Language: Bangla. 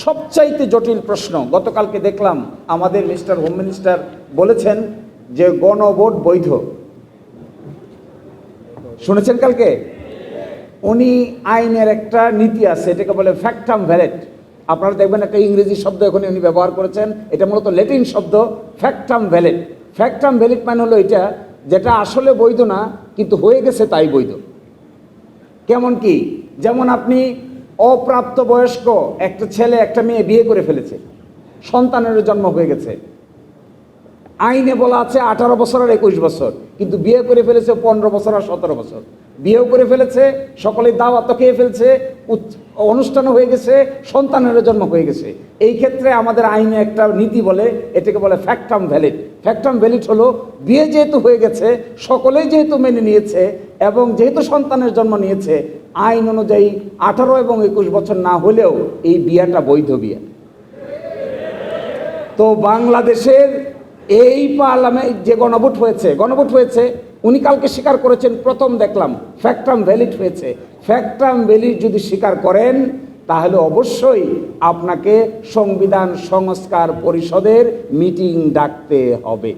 সবচাইতে জটিল প্রশ্ন। গতকালকে দেখলাম আমাদের মিস্টার হোম মিনিস্টার বলেছেন যে গণভোট বৈধ। শুনেছেন কালকে? উনি আইনের একটা নীতি আছে, এটাকে বলে ফ্যাক্টাম ভ্যালিড। আপনারা দেখবেন একটা ইংরেজি শব্দ এখন উনি ব্যবহার করেছেন, এটা মূলত ল্যাটিন শব্দ ফ্যাক্টাম ভ্যালিড। ফ্যাক্টাম ভ্যালিড মানে হলো এটা যেটা আসলে বৈধ না কিন্তু হয়ে গেছে তাই বৈধ। কেমন কি? যেমন আপনি অপ্রাপ্তবয়স্ক একটা ছেলে একটা মেয়ে বিয়ে করে ফেলেছে, সন্তানের জন্ম হয়ে গেছে, আইনে বলা আছে 18 বছর আর 21 বছর, কিন্তু বিয়ে করে ফেলেছে 15 বছর আর 17 বছর। বিয়েও করে ফেলেছে, সকলে দাওয়াত খেয়ে ফেলছে, অনুষ্ঠানও হয়ে গেছে, সন্তানের জন্ম হয়ে গেছে। এই ক্ষেত্রে আমাদের আইনে একটা নীতি বলে, এটাকে বলে ফ্যাক্টাম ভ্যালিড। ফ্যাক্টাম ভ্যালিড হলো বিয়ে যেহেতু হয়ে গেছে, সকলেই যেহেতু মেনে নিয়েছে এবং যেহেতু সন্তানের জন্ম নিয়েছে, আইন অনুযায়ী 18 এবং 21 বছর না হলেও এই বিয়েটা বৈধ বিয়ে। তো বাংলাদেশের এই পার্লামেন্ট যে গণভোট হয়েছে, উনি কালকে স্বীকার করেছেন, প্রথম দেখলাম ফ্যাক্টাম ভ্যালিড হয়েছে। ফ্যাক্টাম ভ্যালিড যদি স্বীকার করেন তাহলে অবশ্যই আপনাকে সংবিধান সংস্কার পরিষদের মিটিং ডাকতে হবে।